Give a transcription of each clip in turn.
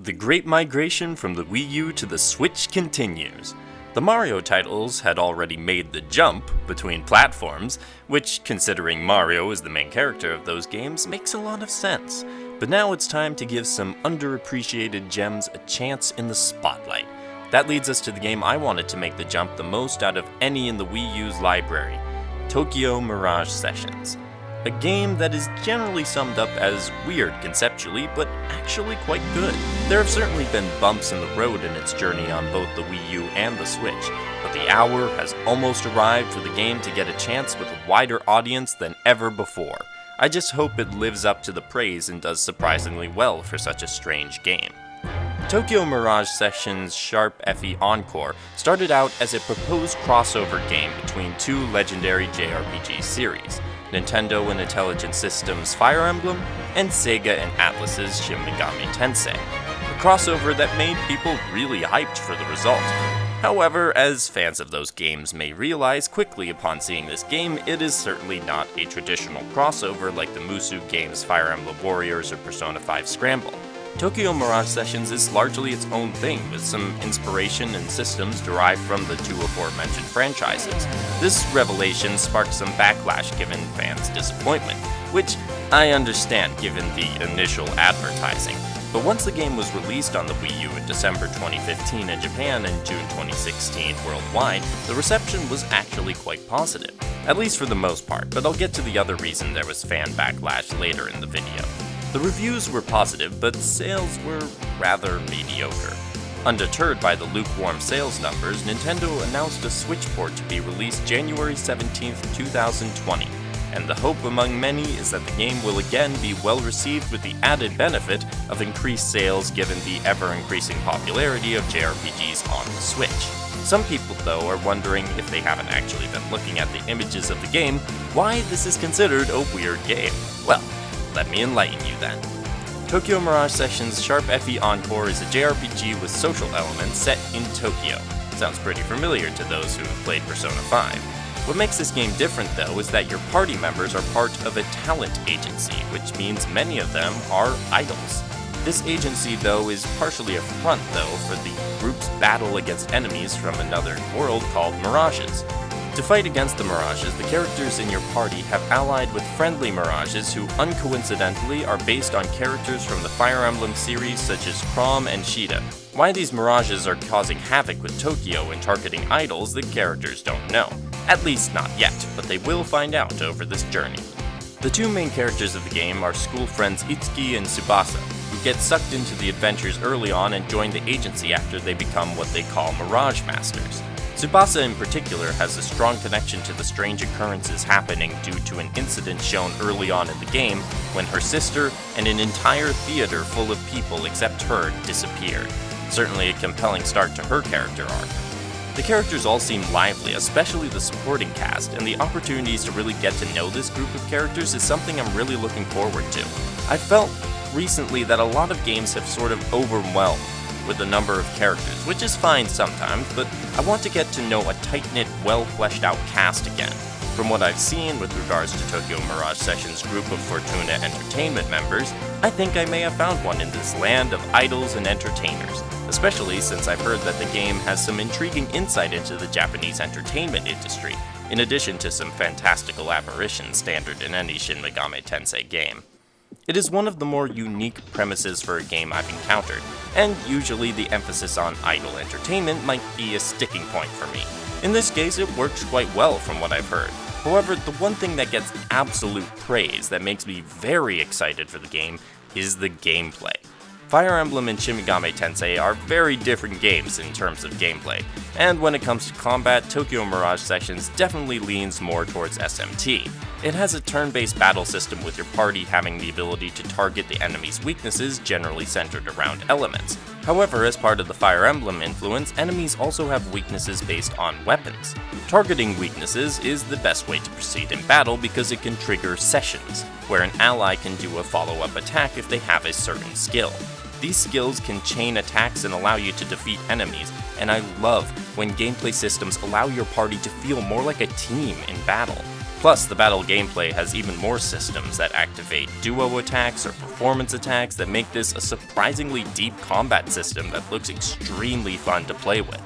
The great migration from the Wii U to the Switch continues. The Mario titles had already made the jump between platforms, which, considering Mario is the main character of those games, makes a lot of sense. But now it's time to give some underappreciated gems a chance in the spotlight. That leads us to the game I wanted to make the jump the most out of any in the Wii U's library, Tokyo Mirage Sessions. A game that is generally summed up as weird conceptually, but actually quite good. There have certainly been bumps in the road in its journey on both the Wii U and the Switch, but the hour has almost arrived for the game to get a chance with a wider audience than ever before. I just hope it lives up to the praise and does surprisingly well for such a strange game. Tokyo Mirage Sessions Sharp FE Encore started out as a proposed crossover game between two legendary JRPG series, Nintendo and Intelligent Systems' Fire Emblem, and Sega and Atlus's Shin Megami Tensei. A crossover that made people really hyped for the result. However, as fans of those games may realize quickly upon seeing this game, it is certainly not a traditional crossover like the Musu games Fire Emblem Warriors or Persona 5 Scramble. Tokyo Mirage Sessions is largely its own thing, with some inspiration and systems derived from the two aforementioned franchises. This revelation sparked some backlash given fans' disappointment, which I understand given the initial advertising. But once the game was released on the Wii U in December 2015 in Japan and June 2016 worldwide, the reception was actually quite positive, at least for the most part, but I'll get to the other reason there was fan backlash later in the video. The reviews were positive, but sales were rather mediocre. Undeterred by the lukewarm sales numbers, Nintendo announced a Switch port to be released January 17, 2020, and the hope among many is that the game will again be well received with the added benefit of increased sales given the ever-increasing popularity of JRPGs on the Switch. Some people, though, are wondering, if they haven't actually been looking at the images of the game, why this is considered a weird game. Well, let me enlighten you then. Tokyo Mirage Sessions Sharp FE Encore is a JRPG with social elements set in Tokyo. Sounds pretty familiar to those who have played Persona 5. What makes this game different, though, is that your party members are part of a talent agency, which means many of them are idols. This agency, though, is partially a front, though, for the group's battle against enemies from another world called Mirages. To fight against the Mirages, the characters in your party have allied with friendly Mirages who uncoincidentally are based on characters from the Fire Emblem series such as Chrom and Shida. Why these Mirages are causing havoc with Tokyo and targeting idols, the characters don't know. At least not yet, but they will find out over this journey. The two main characters of the game are school friends Itsuki and Tsubasa, who get sucked into the adventures early on and join the agency after they become what they call Mirage Masters. Tsubasa in particular has a strong connection to the strange occurrences happening due to an incident shown early on in the game when her sister and an entire theater full of people except her disappeared. Certainly a compelling start to her character arc. The characters all seem lively, especially the supporting cast, and the opportunities to really get to know this group of characters is something I'm really looking forward to. I felt recently that a lot of games have sort of overwhelmed with the number of characters, which is fine sometimes, but I want to get to know a tight-knit, well-fleshed-out cast again. From what I've seen with regards to Tokyo Mirage Sessions' group of Fortuna Entertainment members, I think I may have found one in this land of idols and entertainers, especially since I've heard that the game has some intriguing insight into the Japanese entertainment industry, in addition to some fantastical apparitions standard in any Shin Megami Tensei game. It is one of the more unique premises for a game I've encountered, and usually the emphasis on idol entertainment might be a sticking point for me. In this case, it works quite well from what I've heard. However, the one thing that gets absolute praise that makes me very excited for the game is the gameplay. Fire Emblem and Shin Megami Tensei are very different games in terms of gameplay, and when it comes to combat, Tokyo Mirage Sessions definitely leans more towards SMT. It has a turn-based battle system with your party having the ability to target the enemy's weaknesses generally centered around elements. However, as part of the Fire Emblem influence, enemies also have weaknesses based on weapons. Targeting weaknesses is the best way to proceed in battle because it can trigger sessions, where an ally can do a follow-up attack if they have a certain skill. These skills can chain attacks and allow you to defeat enemies, and I love when gameplay systems allow your party to feel more like a team in battle. Plus, the battle gameplay has even more systems that activate duo attacks or performance attacks that make this a surprisingly deep combat system that looks extremely fun to play with.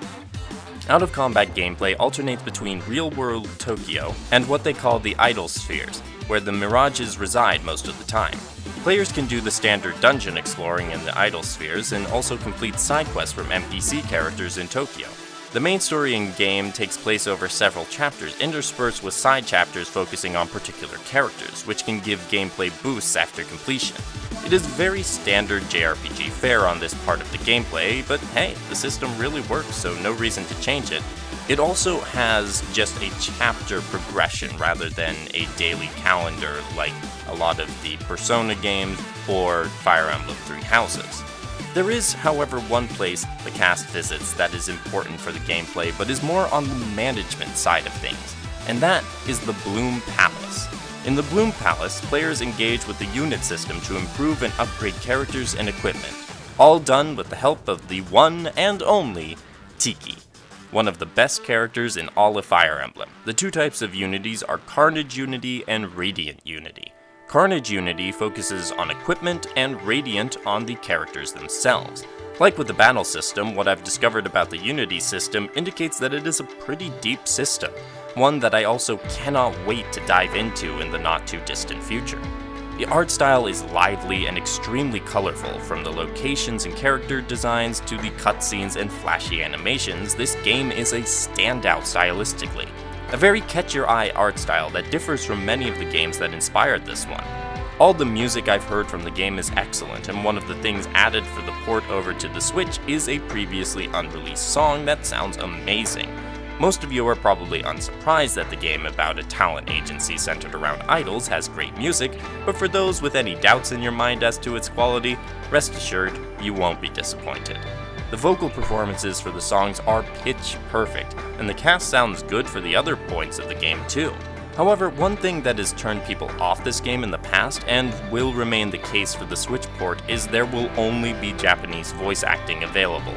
Out-of-combat gameplay alternates between real-world Tokyo and what they call the idle spheres, where the Mirages reside most of the time. Players can do the standard dungeon exploring in the idle spheres and also complete side quests from NPC characters in Tokyo. The main story in-game takes place over several chapters, interspersed with side chapters focusing on particular characters, which can give gameplay boosts after completion. It is very standard JRPG fare on this part of the gameplay, but hey, the system really works, so no reason to change it. It also has just a chapter progression rather than a daily calendar like a lot of the Persona games or Fire Emblem Three Houses. There is, however, one place the cast visits that is important for the gameplay, but is more on the management side of things, and that is the Bloom Palace. In the Bloom Palace, players engage with the unit system to improve and upgrade characters and equipment, all done with the help of the one and only Tiki, one of the best characters in all of Fire Emblem. The two types of unities are Carnage Unity and Radiant Unity. Carnage Unity focuses on equipment and Radiant on the characters themselves. Like with the battle system, what I've discovered about the Unity system indicates that it is a pretty deep system, one that I also cannot wait to dive into in the not too distant future. The art style is lively and extremely colorful, from the locations and character designs to the cutscenes and flashy animations. This game is a standout stylistically. A very catch-your-eye art style that differs from many of the games that inspired this one. All the music I've heard from the game is excellent, and one of the things added for the port over to the Switch is a previously unreleased song that sounds amazing. Most of you are probably unsurprised that the game about a talent agency centered around idols has great music, but for those with any doubts in your mind as to its quality, rest assured, you won't be disappointed. The vocal performances for the songs are pitch perfect, and the cast sounds good for the other points of the game too. However, one thing that has turned people off this game in the past, and will remain the case for the Switch port, is there will only be Japanese voice acting available.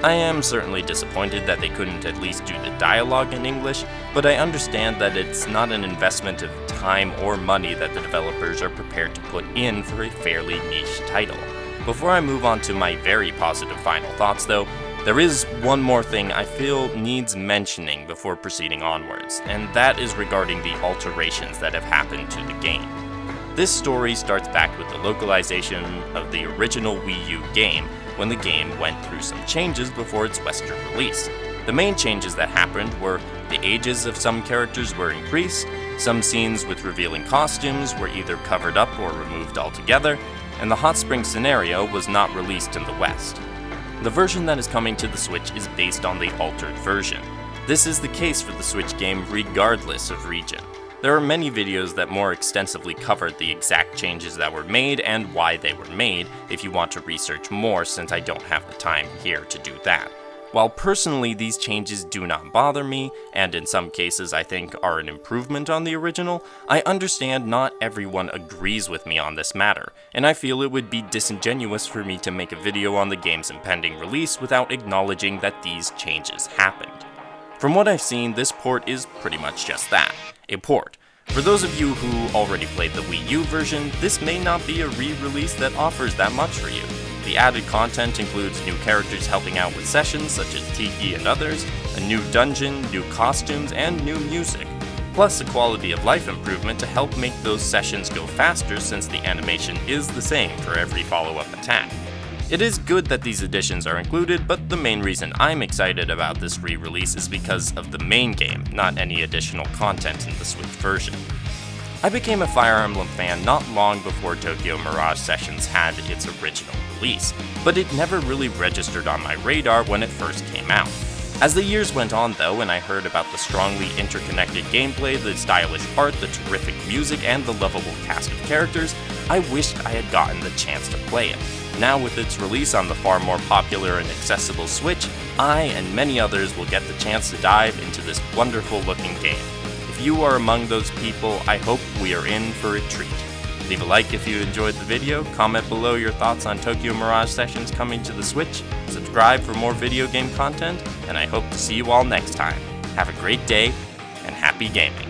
I am certainly disappointed that they couldn't at least do the dialogue in English, but I understand that it's not an investment of time or money that the developers are prepared to put in for a fairly niche title. Before I move on to my very positive final thoughts though, there is one more thing I feel needs mentioning before proceeding onwards, and that is regarding the alterations that have happened to the game. This story starts back with the localization of the original WiiU game, when the game went through some changes before its Western release. The main changes that happened were the ages of some characters were increased, some scenes with revealing costumes were either covered up or removed altogether, and the hot spring scenario was not released in the West. The version that is coming to the Switch is based on the altered version. This is the case for the Switch game regardless of region. There are many videos that more extensively covered the exact changes that were made and why they were made if you want to research more, since I don't have the time here to do that. While personally these changes do not bother me, and in some cases I think are an improvement on the original, I understand not everyone agrees with me on this matter, and I feel it would be disingenuous for me to make a video on the game's impending release without acknowledging that these changes happened. From what I've seen, this port is pretty much just that, a port. For those of you who already played the WiiU version, this may not be a re-release that offers that much for you. The added content includes new characters helping out with sessions such as Tiki and others, a new dungeon, new costumes, and new music, plus a quality of life improvement to help make those sessions go faster since the animation is the same for every follow-up attack. It is good that these additions are included, but the main reason I'm excited about this re-release is because of the main game, not any additional content in the Switch version. I became a Fire Emblem fan not long before Tokyo Mirage Sessions had its original release, but it never really registered on my radar when it first came out. As the years went on though, and I heard about the strongly interconnected gameplay, the stylish art, the terrific music, and the lovable cast of characters, I wished I had gotten the chance to play it. Now with its release on the far more popular and accessible Switch, I and many others will get the chance to dive into this wonderful looking game. If you are among those people, I hope we are in for a treat. Leave a like if you enjoyed the video, comment below your thoughts on Tokyo Mirage Sessions coming to the Switch, subscribe for more video game content, and I hope to see you all next time. Have a great day, and happy gaming!